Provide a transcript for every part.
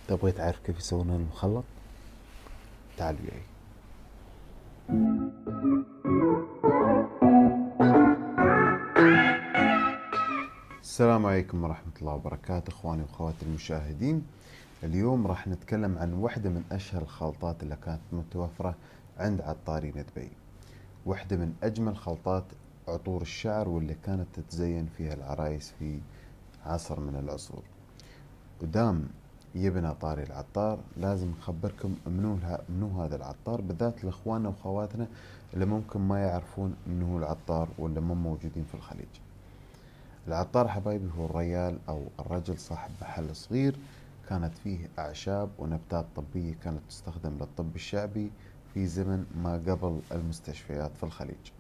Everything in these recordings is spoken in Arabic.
تبغي تعرف كيف يسوون المخلط؟ تعال وياي. السلام عليكم ورحمة الله وبركاته اخواني واخواتي المشاهدين. اليوم راح نتكلم عن واحدة من اشهر الخلطات اللي كانت متوفرة عند عطارين دبي. واحدة من اجمل خلطات عطور الشعر واللي كانت تتزين فيها العرايس في عصر من العصور. ودام يبنى طاري العطار لازم نخبركم منو هذا العطار، بالذات لاخواننا واخواتنا اللي ممكن ما يعرفون منو العطار ولا مو موجودين في الخليج. العطار حبايبي هو الريال او الرجل صاحب محل صغير كانت فيه اعشاب ونباتات طبية كانت تستخدم للطب الشعبي في زمن ما قبل المستشفيات في الخليج،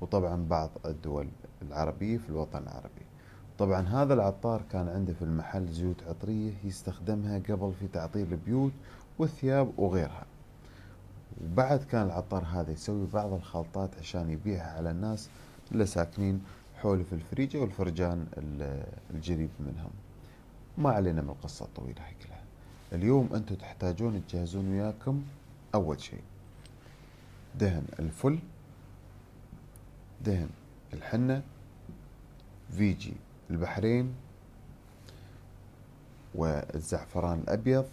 وطبعا بعض الدول العربية في الوطن العربي. طبعا هذا العطار كان عنده في المحل زيوت عطرية يستخدمها قبل في تعطير البيوت والثياب وغيرها. وبعد كان العطار هذا يسوي بعض الخلطات عشان يبيعها على الناس اللي ساكنين حول في الفريجة والفرجان الجريب منهم. ما علينا من القصة الطويلة هاي كلها. اليوم انتم تحتاجون تجهزون وياكم اول شيء دهن الفل، دهن الحنة، فيجي البحرين، والزعفران الأبيض،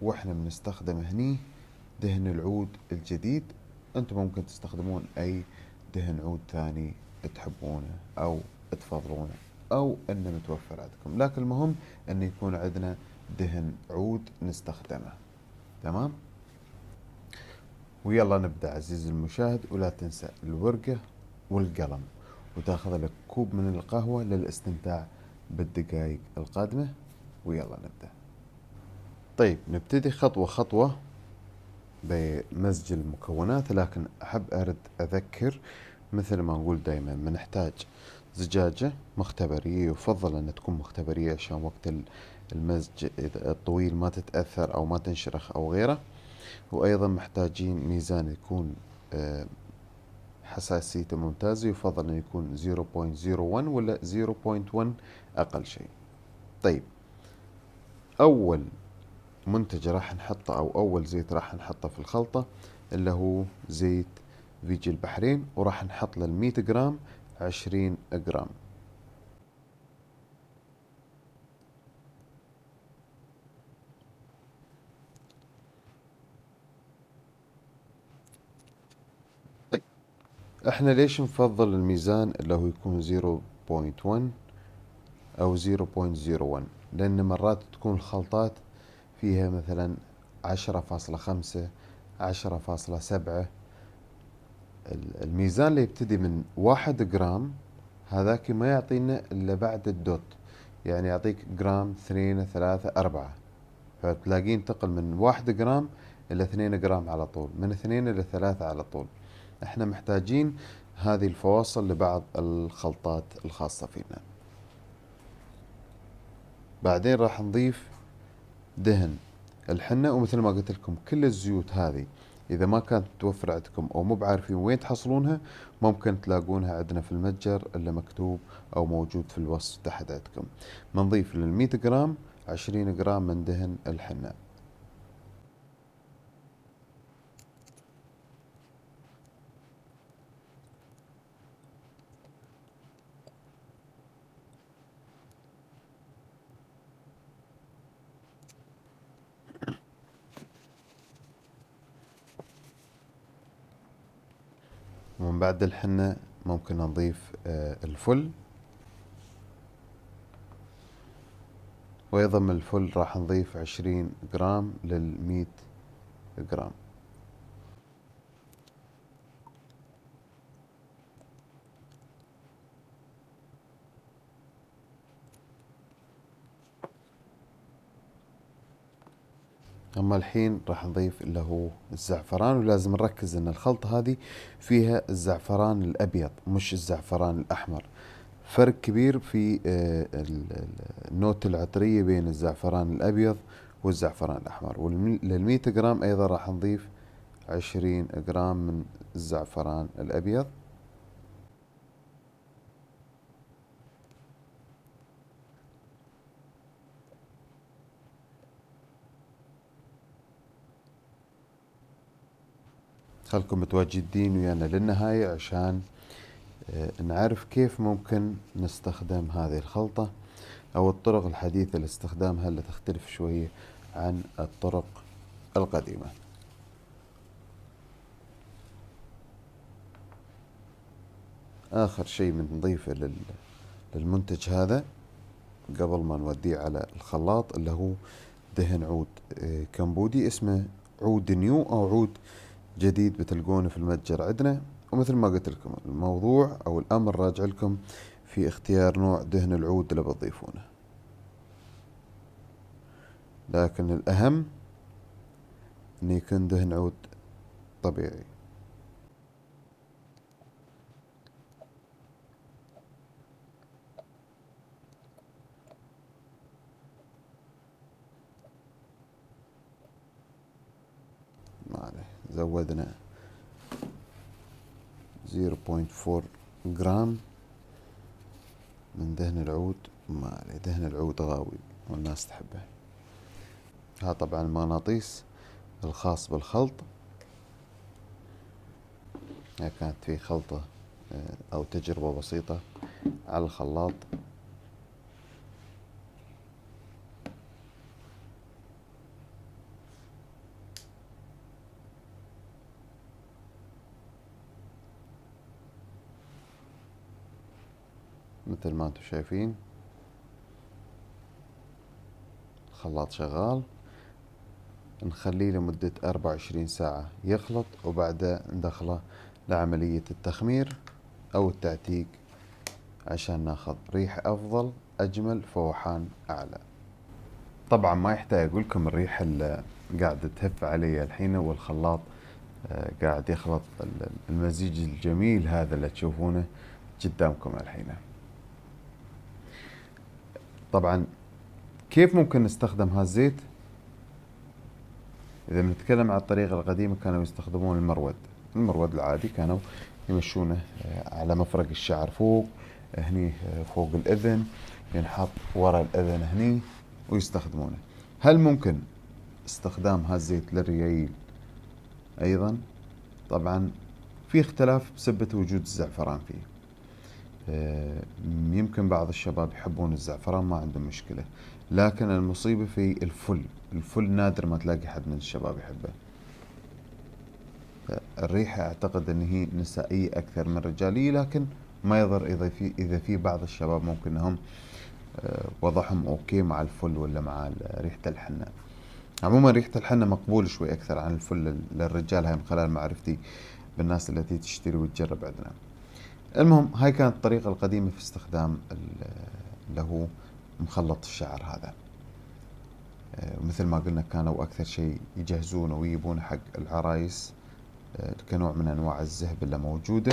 وإحنا بنستخدم هني دهن العود الجديد. أنتم ممكن تستخدمون أي دهن عود ثاني تحبونه أو تفضلونه أو أنه متوفر عندكم، لكن المهم أن يكون عندنا دهن عود نستخدمه. تمام؟ ويلا نبدأ عزيزي المشاهد، ولا تنسى الورقة والقلم، وتاخذ لك كوب من القهوة للاستمتاع بالدقائق القادمة. ويلا نبدأ. طيب نبتدي خطوة خطوة بمزج المكونات، لكن أحب أرد أذكر مثل ما نقول دايما بنحتاج زجاجة مختبرية، يفضل أن تكون مختبرية عشان وقت المزج الطويل ما تتأثر أو ما تنشرخ أو غيره. وأيضا محتاجين ميزان يكون حساسيته ممتازة، يفضل أن يكون 0.01 ولا 0.1 أقل شيء. طيب أول منتج راح نحطه او اول زيت راح نحطه في الخلطة اللي هو زيت فيجي البحرين، وراح نحط لل100 جرام 20 جرام. طيب احنا ليش نفضل الميزان اللي هو يكون 0.1 او 0.01؟ لان مرات تكون الخلطات فيها مثلا 10.5 10.7. الميزان اللي يبتدي من 1 جرام هذاك ما يعطينا إلا بعد الدوت، يعني يعطيك جرام 2 3 4، فتلاقيه ينتقل من 1 جرام إلى 2 جرام على طول، من 2 إلى 3 على طول. احنا محتاجين هذه الفواصل لبعض الخلطات الخاصة فينا. بعدين راح نضيف دهن الحنة، ومثل ما قلت لكم كل الزيوت هذه إذا ما كانت متوفرة عندكم أو مو بعارفين وين تحصلونها، ممكن تلاقونها عندنا في المتجر اللي مكتوب أو موجود في الوصف تحت عندكم. بنضيف لل100 جرام 20 جرام من دهن الحنة. ومن بعد الحنة ممكن نضيف الفل، وأيضا من الفل راح نضيف 20 جرام لل100 جرام. أما الحين راح نضيف اللي هو الزعفران، ولازم نركز أن الخلطة هذه فيها الزعفران الأبيض مش الزعفران الأحمر. فرق كبير في النوتة العطرية بين الزعفران الأبيض والزعفران الأحمر. ولل100 جرام أيضا راح نضيف 20 جرام من الزعفران الأبيض. خلكم متواجدين ويانا للنهاية عشان نعرف كيف ممكن نستخدم هذه الخلطة أو الطرق الحديثة لاستخدامها اللي تختلف شوية عن الطرق القديمة. آخر شيء بنضيفه للمنتج هذا قبل ما نوديه على الخلاط اللي هو دهن عود كمبودي، اسمه عود نيو أو عود جديد، بتلقونه في المتجر عندنا. ومثل ما قلت لكم الموضوع أو الأمر راجع لكم في اختيار نوع دهن العود اللي بتضيفونه، لكن الأهم إنه يكون دهن عود طبيعي. ما عليه، زودنا 0.4 جرام من دهن العود. ما عليه، دهن العود غاوي والناس تحبه. ها طبعا المغناطيس الخاص بالخلط. كانت في خلطة أو تجربة بسيطة على الخلاط. مثل ما انتم شايفين الخلاط شغال. نخليه لمدة 24 ساعة يخلط، وبعدها ندخله لعملية التخمير أو التعتيق عشان ناخذ ريحة أفضل، أجمل، فوحان أعلى. طبعا ما يحتاج أقول لكم الريحة اللي قاعدة تهف علي الحين والخلاط قاعد يخلط المزيج الجميل هذا اللي تشوفونه قدامكم الحين. طبعا كيف ممكن نستخدم هالزيت؟ إذا بنتكلم عن الطريقة القديمة كانوا يستخدمون المرود العادي، كانوا يمشونه على مفرق الشعر فوق هني، فوق الأذن، ينحط ورا الأذن هني ويستخدمونه. هل ممكن استخدام هالزيت للريايل أيضا؟ طبعا في اختلاف بسبة وجود الزعفران فيه. يمكن بعض الشباب يحبون الزعفران ما عندهم مشكلة، لكن المصيبة في الفل نادر ما تلاقي حد من الشباب يحبه. الريحة أعتقد أن هي نسائية أكثر من رجالية، لكن ما يضر إذا في بعض الشباب ممكن أنهم وضعهم أوكي مع الفل ولا مع ريحة الحنة. عموما ريحة الحنة مقبول شوي أكثر عن الفل للرجال، هاي من خلال معرفتي بالناس التي تشتري وتجرب عندنا. المهم هاي كانت الطريقة القديمة في استخدام اللي هو مخلط الشعر هذا. مثل ما قلنا كانوا أكثر شيء يجهزونه ويجيبونه حق العرايس كنوع من أنواع الزهب اللي موجودة.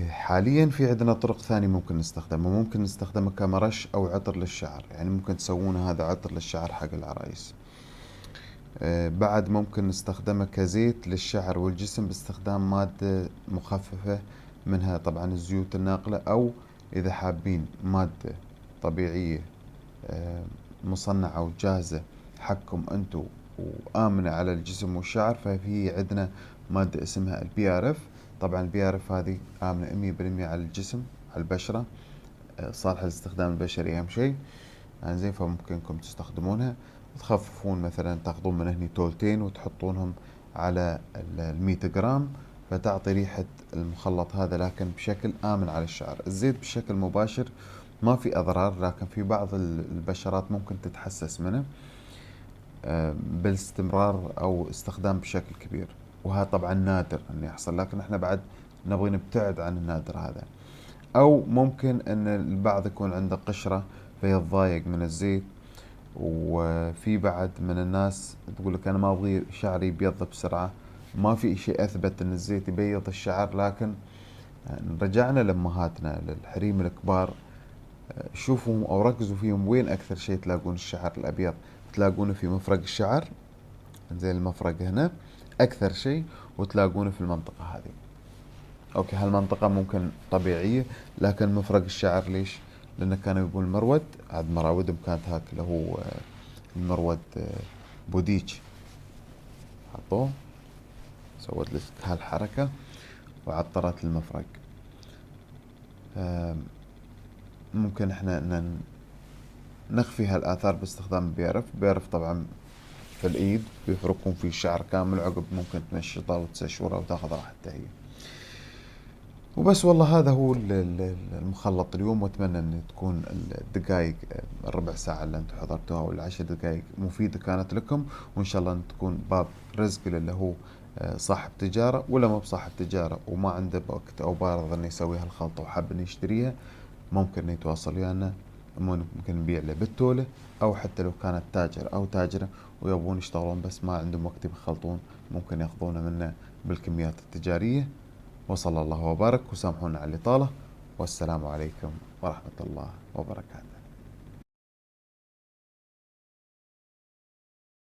حاليا في عندنا طرق ثانية ممكن نستخدمها. ممكن نستخدمه كمرش أو عطر للشعر، يعني ممكن تسوونه هذا عطر للشعر حق العرايس. بعد ممكن نستخدمه كزيت للشعر والجسم باستخدام مادة مخففة منها طبعا الزيوت الناقلة، أو إذا حابين مادة طبيعية مصنعة وجاهزة حقكم أنتو وآمنة على الجسم والشعر، ففي عندنا مادة اسمها الBRF. طبعا الBRF هذه آمنة 100% على الجسم، على البشرة، صالحة للاستخدام البشري أهم شيء. زين، فممكنكم تستخدمونها وتخففون، مثلا تاخذون من هني تولتين وتحطونهم على 100 جرام، فتعطي ريحة المخلط هذا لكن بشكل آمن على الشعر. الزيت بشكل مباشر ما في أضرار، لكن في بعض البشرات ممكن تتحسس منه بالاستمرار أو استخدام بشكل كبير، وهذا طبعا نادر أن يحصل، لكن احنا بعد نبغي نبتعد عن النادر هذا. أو ممكن أن البعض يكون عنده قشرة فيتضايق من الزيت، وفي بعد من الناس تقول لك أنا ما أبغي شعري يبيض بسرعة. ما في شيء أثبت أن الزيت يبيض الشعر، لكن رجعنا لأمهاتنا للحريم الكبار، شوفوا أو ركزوا فيهم وين أكثر شيء تلاقون الشعر الأبيض. تلاقونه في مفرق الشعر، زي المفرق هنا أكثر شيء، وتلاقونه في المنطقة هذه. أوكي، هالمنطقة ممكن طبيعية، لكن مفرق الشعر ليش؟ لأن كانوا يبون المرود، عاد مراودهم كانت هاك اللي هو المرود بوديج حطوه سوت لك هالحركة وعطرت المفرق. ممكن احنا ان نخفي هالآثار باستخدام بيرف. بيرف طبعا في الإيد بيفركون فيه الشعر كامل، عقب ممكن تنشطه وتسشوره وتاخذ راحتها هي. وبس والله هذا هو المخلط اليوم، واتمنى ان تكون الدقائق الربع ساعة اللي انتم حضرتوها والعشر دقائق مفيدة كانت لكم، وان شاء الله ان تكون باب رزق للي هو صاحب تجارة ولا مو بصاحب تجارة وما عنده وقت او بارض انه يسوي هالخلطة وحاب انه يشتريها، ممكن انه يتواصل ويانا. ممكن نبيع له بالتولة، او حتى لو كانت تاجر او تاجرة ويبون يشتغلون بس ما عندهم وقت يخلطون، ممكن ياخذونه منا بالكميات التجارية. وصلى الله وبارك، وسامحونا على الإطالة، والسلام عليكم ورحمة الله وبركاته.